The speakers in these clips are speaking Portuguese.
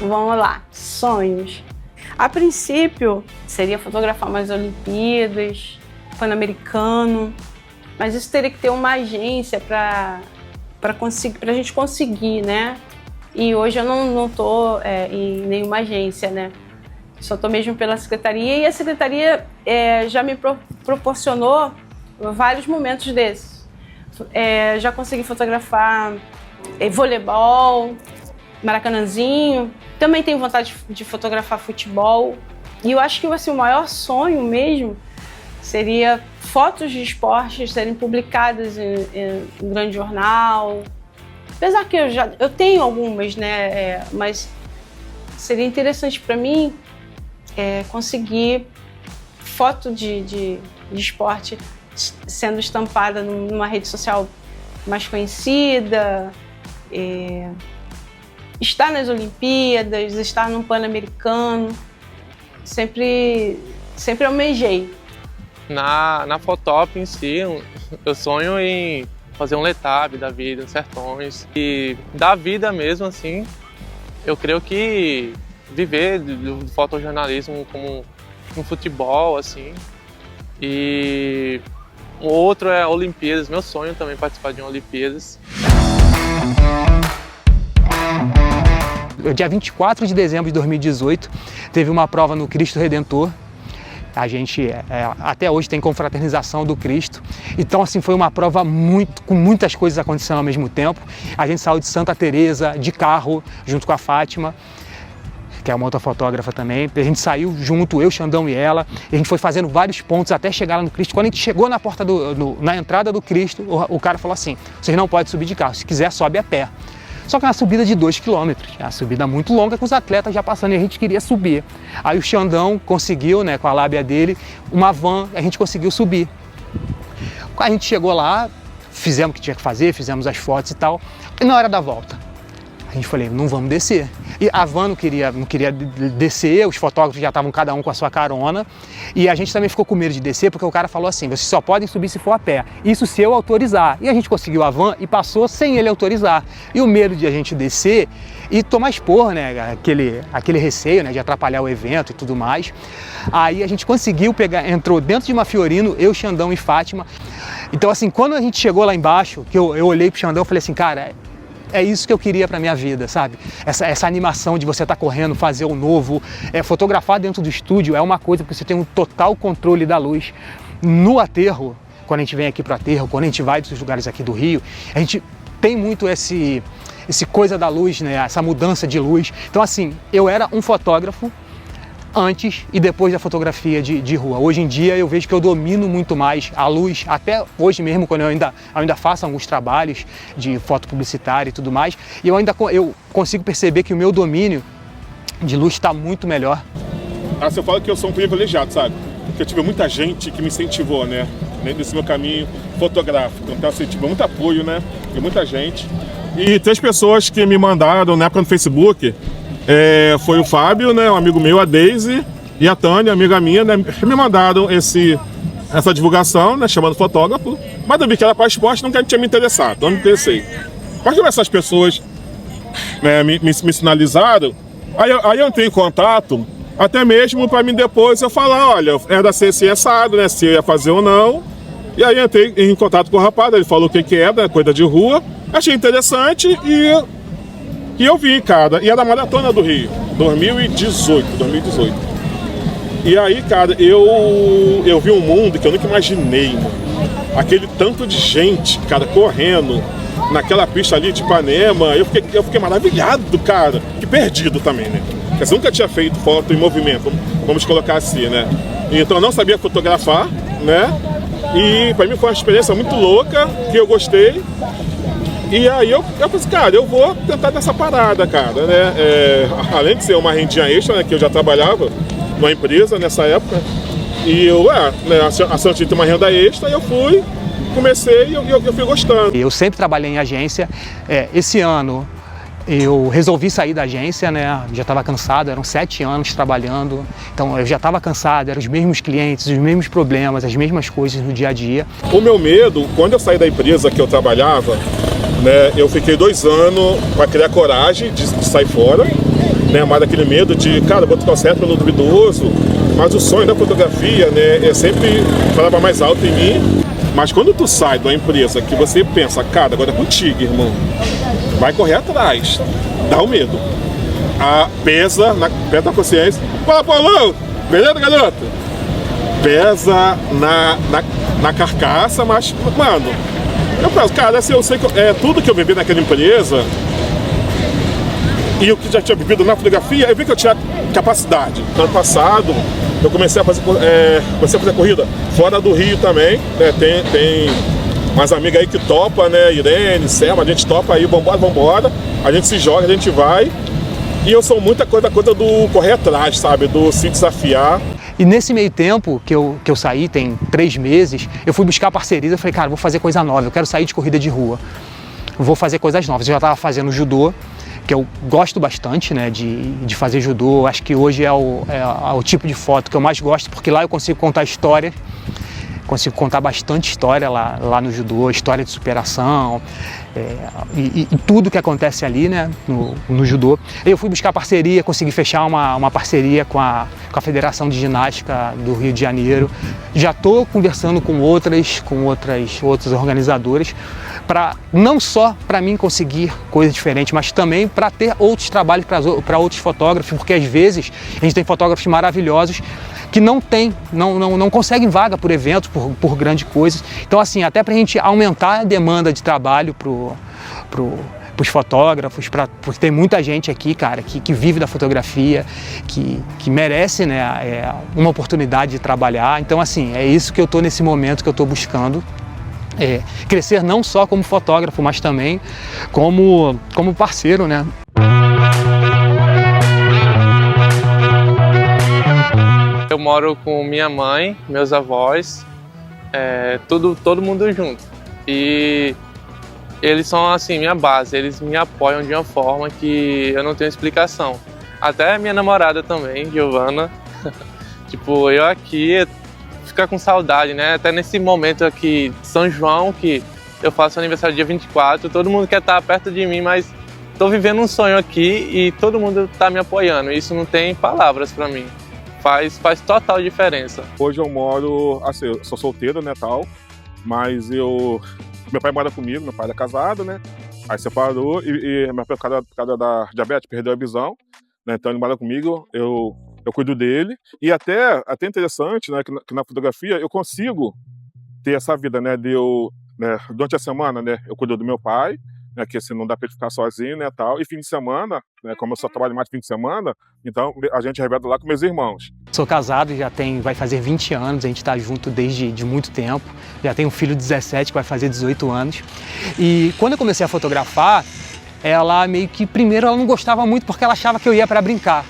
Vamos lá, sonhos. A princípio, seria fotografar mais Olimpíadas, Pan-Americano, mas isso teria que ter uma agência para a gente conseguir, né? E hoje eu não estou em nenhuma agência, né? Só estou mesmo pela secretaria, e a secretaria já me proporcionou vários momentos desses. Já consegui fotografar voleibol, Maracanãzinho. Também tenho vontade de fotografar futebol. E eu acho que assim, o maior sonho mesmo seria fotos de esportes serem publicadas em grande jornal. Apesar que eu tenho algumas, né? Mas seria interessante para mim conseguir foto de esporte sendo estampada numa rede social mais conhecida. Estar nas Olimpíadas, estar no Pan-Americano, sempre almejei. Na Fotop em si, eu sonho em fazer um Letab da vida, uns sertões. E da vida mesmo, assim, eu creio que viver do fotojornalismo como um futebol, assim. E o outro é Olimpíadas, meu sonho também é participar de uma Olimpíadas. Dia 24 de dezembro de 2018, teve uma prova no Cristo Redentor. A gente até hoje tem confraternização do Cristo. Então, assim, foi uma prova com muitas coisas acontecendo ao mesmo tempo. A gente saiu de Santa Teresa de carro, junto com a Fátima, que é uma outra fotógrafa também. A gente saiu junto, eu, Xandão e ela. E a gente foi fazendo vários pontos até chegar lá no Cristo. Quando a gente chegou na porta na entrada do Cristo, o cara falou assim: vocês não podem subir de carro, se quiser sobe a pé. Só que é uma subida de 2 km, é uma subida muito longa com os atletas já passando e a gente queria subir. Aí o Xandão conseguiu, né, com a lábia dele, uma van, a gente conseguiu subir. A gente chegou lá, fizemos o que tinha que fazer, fizemos as fotos e tal, e na hora da volta, a gente falou, não vamos descer. E a van não queria descer, os fotógrafos já estavam cada um com a sua carona, e a gente também ficou com medo de descer, porque o cara falou assim, vocês só podem subir se for a pé, isso se eu autorizar. E a gente conseguiu a van e passou sem ele autorizar. E o medo de a gente descer e tomar esporro, né, aquele receio, né, de atrapalhar o evento e tudo mais. Aí a gente conseguiu pegar, entrou dentro de uma Fiorino, eu, Xandão e Fátima. Então assim, quando a gente chegou lá embaixo, que eu olhei pro Xandão e falei assim, cara, é isso que eu queria para minha vida, sabe? Essa animação de você estar correndo, fazer o novo, fotografar dentro do estúdio é uma coisa porque você tem um total controle da luz. No aterro, quando a gente vem aqui para o aterro, quando a gente vai dos lugares aqui do Rio, a gente tem muito esse coisa da luz, né? Essa mudança de luz. Então assim, eu era um fotógrafo antes e depois da fotografia de rua. Hoje em dia eu vejo que eu domino muito mais a luz, até hoje mesmo quando eu ainda faço alguns trabalhos de foto publicitária e tudo mais, e eu consigo perceber que o meu domínio de luz está muito melhor. Você fala que eu sou um privilegiado, sabe? Porque eu tive muita gente que me incentivou, né? Nesse meu caminho fotográfico. Então, assim, tive muito apoio, né? De muita gente. E 3 pessoas que me mandaram na época no Facebook, foi o Fábio, né, um amigo meu, a Deise e a Tânia, amiga minha, né, me mandaram essa divulgação, né, chamando fotógrafo, mas eu vi que era para esporte, não tinha me interessado, não me interessei. Mas como essas pessoas, né, me sinalizaram, aí eu entrei em contato, até mesmo para mim depois eu falar, olha, era ser assado, né, se eu ia fazer ou não, e aí eu entrei em contato com o rapaz, ele falou o que era, coisa de rua, achei interessante e eu vi, cara, e era a Maratona do Rio, 2018. E aí, cara, eu vi um mundo que eu nunca imaginei, mano. Aquele tanto de gente, cara, correndo. naquela pista ali de Ipanema, eu fiquei maravilhado, cara. Que perdido também, né? Porque eu nunca tinha feito foto em movimento, vamos colocar assim, né? Então eu não sabia fotografar, né? E pra mim foi uma experiência muito louca, que eu gostei. E aí eu pensei, cara, eu vou tentar nessa parada, cara, né? Além de ser uma rendinha extra, né? Que eu já trabalhava numa empresa nessa época. E eu, né, a Santinha tem uma renda extra, e eu fui, comecei e eu fui gostando. Eu sempre trabalhei em agência. Esse ano eu resolvi sair da agência, né? Já estava cansado, eram 7 anos trabalhando, então eu já estava cansado, eram os mesmos clientes, os mesmos problemas, as mesmas coisas no dia a dia. O meu medo, quando eu saí da empresa que eu trabalhava, né, eu fiquei 2 anos para criar coragem de sair fora, né, mas aquele medo de, cara, vou trocar o certo pelo duvidoso, mas o sonho da fotografia, né, sempre falava mais alto em mim. Mas quando tu sai de uma empresa que você pensa, cara, agora é contigo, irmão, vai correr atrás, dá o medo. Pesa na consciência. Fala, Paulão! Beleza, garoto? Pesa na carcaça, mas, mano, eu penso, cara, assim, eu sei que tudo que eu vivi naquela empresa e o que já tinha vivido na fotografia, eu vi que eu tinha capacidade. Ano passado, eu comecei a fazer corrida fora do Rio também, né? Tem umas amigas aí que topa, né? Irene, Selma, a gente topa aí, vambora. A gente se joga, a gente vai. E eu sou muita coisa do correr atrás, sabe? Do se desafiar. E nesse meio tempo que eu saí, tem 3 meses, eu fui buscar parcerias. Eu falei, cara, vou fazer coisa nova, eu quero sair de corrida de rua. Vou fazer coisas novas. Eu já estava fazendo judô, que eu gosto bastante, né, de fazer judô. Acho que hoje é o tipo de foto que eu mais gosto, porque lá eu consigo contar histórias. Consigo contar bastante história lá no judô, história de superação e tudo que acontece ali, né, no judô. Eu fui buscar parceria, consegui fechar uma parceria com a Federação de Ginástica do Rio de Janeiro. Já estou conversando com outros organizadores, não só para mim conseguir coisas diferentes, mas também para ter outros trabalhos para outros fotógrafos, porque às vezes a gente tem fotógrafos maravilhosos que não conseguem vaga por eventos, por grandes coisas. Então, assim, até para a gente aumentar a demanda de trabalho para os fotógrafos, porque tem muita gente aqui, cara, que vive da fotografia, que merece, né, uma oportunidade de trabalhar. Então, assim, é isso que eu estou nesse momento que eu estou buscando. Crescer não só como fotógrafo, mas também como parceiro, né? Eu moro com minha mãe, meus avós, todo mundo junto. E eles são assim, minha base, eles me apoiam de uma forma que eu não tenho explicação. Até minha namorada também, Giovana, tipo, eu aqui ficar com saudade, né? Até nesse momento aqui, São João, que eu faço aniversário dia 24, todo mundo quer estar perto de mim, mas tô vivendo um sonho aqui e todo mundo tá me apoiando. Isso não tem palavras para mim. Faz total diferença. Hoje eu moro, assim, eu sou solteiro, né, tal, mas meu pai mora comigo, meu pai era casado, né, aí separou e meu pai, por causa da diabetes, perdeu a visão, né, então ele mora comigo, eu cuido dele, e até interessante, né, que na fotografia eu consigo ter essa vida, né, durante a semana, né, eu cuido do meu pai, né, que assim, não dá pra ele ficar sozinho, né, tal, e fim de semana, né, como eu só trabalho mais de fim de semana, então a gente revela lá com meus irmãos. Sou casado, vai fazer 20 anos, a gente está junto desde muito tempo, já tenho um filho de 17 que vai fazer 18 anos, e quando eu comecei a fotografar, ela meio que, primeiro, ela não gostava muito porque ela achava que eu ia para brincar.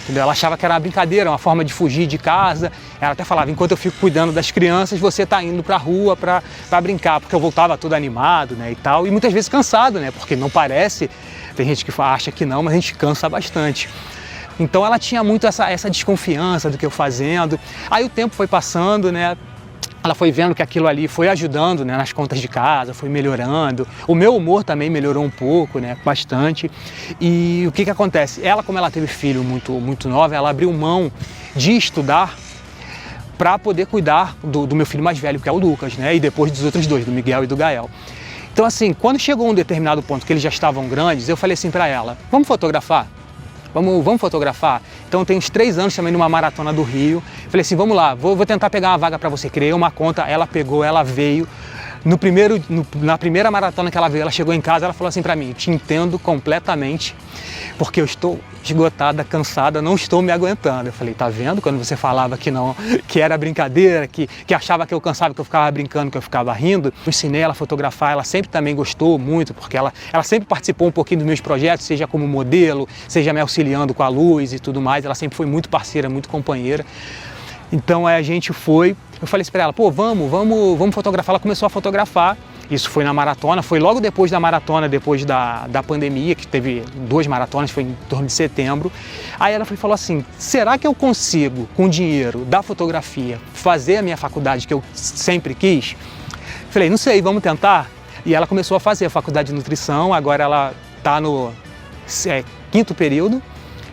Entendeu? Ela achava que era uma brincadeira, uma forma de fugir de casa. Ela até falava, enquanto eu fico cuidando das crianças, você está indo para a rua para brincar, porque eu voltava todo animado, né, e tal, e muitas vezes cansado, né, porque não parece, tem gente que acha que não, mas a gente cansa bastante. Então ela tinha muito essa desconfiança do que eu fazendo. Aí o tempo foi passando, né, ela foi vendo que aquilo ali foi ajudando, né, nas contas de casa, foi melhorando. O meu humor também melhorou um pouco, né, bastante. E o que acontece? Ela, como ela teve filho muito nova, ela abriu mão de estudar para poder cuidar do meu filho mais velho, que é o Lucas, né, e depois dos outros dois, do Miguel e do Gael. Então, assim, quando chegou um determinado ponto que eles já estavam grandes, eu falei assim para ela, vamos fotografar? Vamos fotografar? Então tem uns 3 anos também numa maratona do Rio. Falei assim, vamos lá, vou tentar pegar uma vaga para você. Criei uma conta, ela pegou, ela veio. Na primeira maratona que ela veio, ela chegou em casa, ela falou assim para mim: te entendo completamente, porque eu estou esgotada, cansada, não estou me aguentando. Eu falei: tá vendo? Quando você falava que não, que era brincadeira, que achava que eu cansava, que eu ficava brincando, que eu ficava rindo. Eu ensinei ela a fotografar, ela sempre também gostou muito, porque ela sempre participou um pouquinho dos meus projetos, seja como modelo, seja me auxiliando com a luz e tudo mais. Ela sempre foi muito parceira, muito companheira. Então a gente foi, eu falei para ela: pô, vamos fotografar. Ela começou a fotografar. Isso foi na maratona, foi logo depois da maratona, depois da pandemia, que teve 2 maratonas, foi em torno de setembro. Aí ela falou assim: será que eu consigo, com dinheiro da fotografia, fazer a minha faculdade que eu sempre quis? Falei: não sei, vamos tentar? E ela começou a fazer a faculdade de nutrição, agora ela está no 5º período,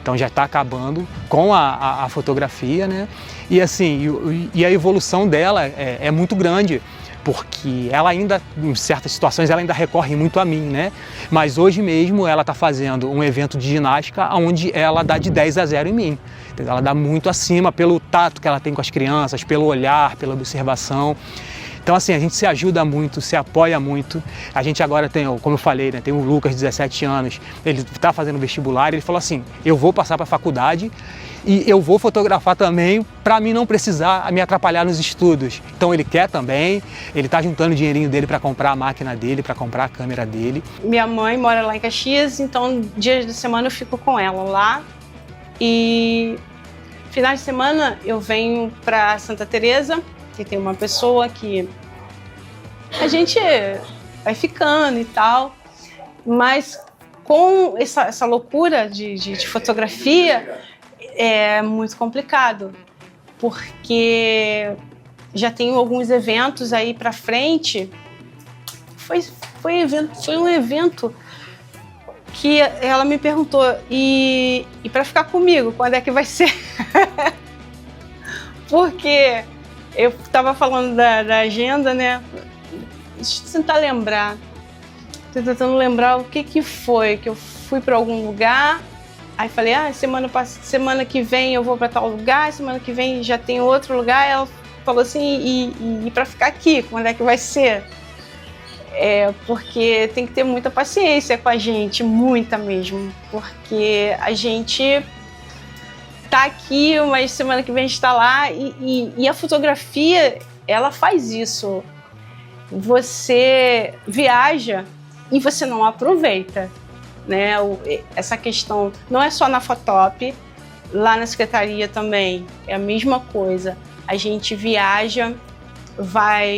então já está acabando com a fotografia, né? E assim, e a evolução dela é muito grande, porque ela ainda, em certas situações, ela ainda recorre muito a mim, né? Mas hoje mesmo ela está fazendo um evento de ginástica onde ela dá de 10 a 0 em mim. Ela dá muito acima pelo tato que ela tem com as crianças, pelo olhar, pela observação. Então assim, a gente se ajuda muito, se apoia muito. A gente agora tem, como eu falei, né, tem o Lucas, de 17 anos, ele está fazendo vestibular, ele falou assim: eu vou passar para a faculdade e eu vou fotografar também para mim não precisar me atrapalhar nos estudos. Então ele quer também, ele está juntando o dinheirinho dele para comprar a máquina dele, para comprar a câmera dele. Minha mãe mora lá em Caxias, então dias da semana eu fico com ela lá. E finais de semana eu venho para Santa Teresa, que tem uma pessoa que a gente vai ficando e tal, mas com essa loucura de fotografia é muito complicado, porque já tenho alguns eventos aí para frente. Foi um evento que ela me perguntou: e para ficar comigo, quando é que vai ser? Porque eu estava falando da agenda, né? Deixa eu tentar lembrar. Estou tentando lembrar o que foi, que eu fui para algum lugar, aí falei: semana que vem eu vou para tal lugar, semana que vem já tem outro lugar. Ela falou assim: e para ficar aqui, quando é que vai ser? Porque tem que ter muita paciência com a gente, muita mesmo, porque a gente tá aqui, mas semana que vem a gente tá lá, e a fotografia, ela faz isso. Você viaja e você não aproveita, né? Essa questão não é só na Fotop, lá na secretaria também é a mesma coisa. A gente viaja,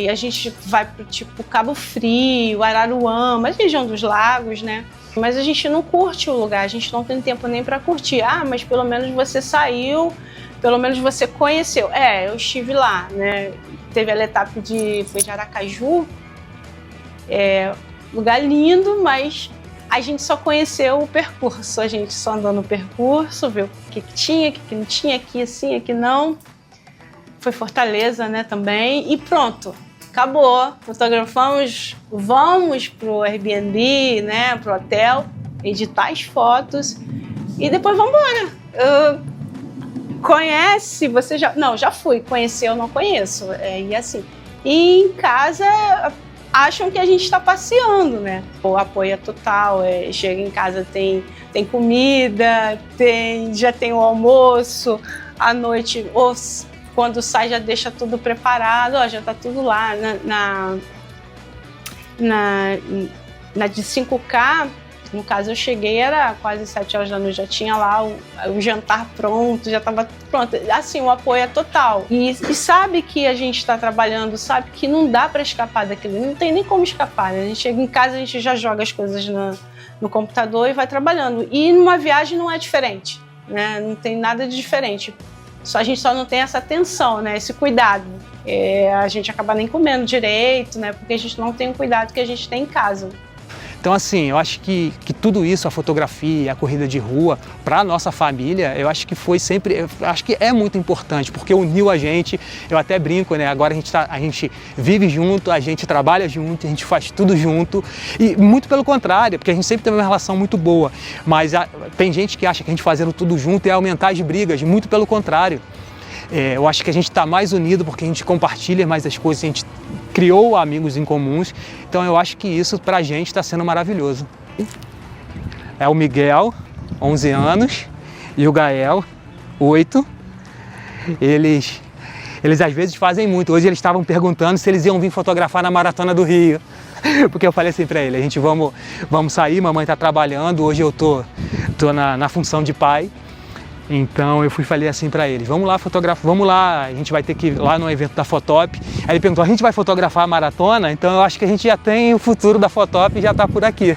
a gente vai pro tipo Cabo Frio, Araruama, a região dos lagos, né? Mas a gente não curte o lugar, a gente não tem tempo nem para curtir. Mas pelo menos você saiu, pelo menos você conheceu. Eu estive lá, né? Teve a etapa foi de Aracaju, lugar lindo, mas a gente só conheceu o percurso, a gente só andou no percurso, viu o que tinha, o que não tinha, aqui assim, aqui não. Foi Fortaleza, né, também, e pronto. Acabou, fotografamos, vamos pro Airbnb, né, pro hotel, editar as fotos e depois vamos embora. Conhece? Você já... Não, já fui. Conhecer eu não conheço. E assim. E em casa acham que a gente está passeando, né? O apoio é total. Chega em casa, tem comida, já tem o almoço, à noite, ou quando sai já deixa tudo preparado, já tá tudo lá. Na de 5K, no caso eu cheguei, era quase 7 horas da noite, já tinha lá o jantar pronto, já estava pronto. Assim, o apoio é total. E sabe que a gente está trabalhando, sabe que não dá para escapar daquilo, não tem nem como escapar, né? A gente chega em casa, a gente já joga as coisas no computador e vai trabalhando. E numa viagem não é diferente, né? Não tem nada de diferente. A gente só não tem essa atenção, né? Esse cuidado. A gente acaba nem comendo direito, né? Porque a gente não tem o cuidado que a gente tem em casa. Então assim, eu acho que tudo isso, a fotografia, a corrida de rua, para a nossa família, eu acho que foi sempre, acho que é muito importante, porque uniu a gente. Eu até brinco, né? Agora a gente vive junto, a gente trabalha junto, a gente faz tudo junto, e muito pelo contrário, porque a gente sempre teve uma relação muito boa, mas tem gente que acha que a gente fazendo tudo junto é aumentar as brigas, muito pelo contrário. Eu acho que a gente está mais unido porque a gente compartilha mais as coisas, a gente criou amigos em comuns. Então eu acho que isso pra gente está sendo maravilhoso. É o Miguel, 11 anos, e o Gael, 8. Eles às vezes fazem muito. Hoje eles estavam perguntando se eles iam vir fotografar na Maratona do Rio. Porque eu falei assim pra ele, a gente vamos sair, mamãe tá trabalhando, hoje eu tô na função de pai. Então eu falei assim pra eles, vamos lá fotografar, vamos lá, a gente vai ter que ir lá no evento da Fotop. Aí ele perguntou, a gente vai fotografar a maratona? Então eu acho que a gente já tem o futuro da Fotop e já tá por aqui.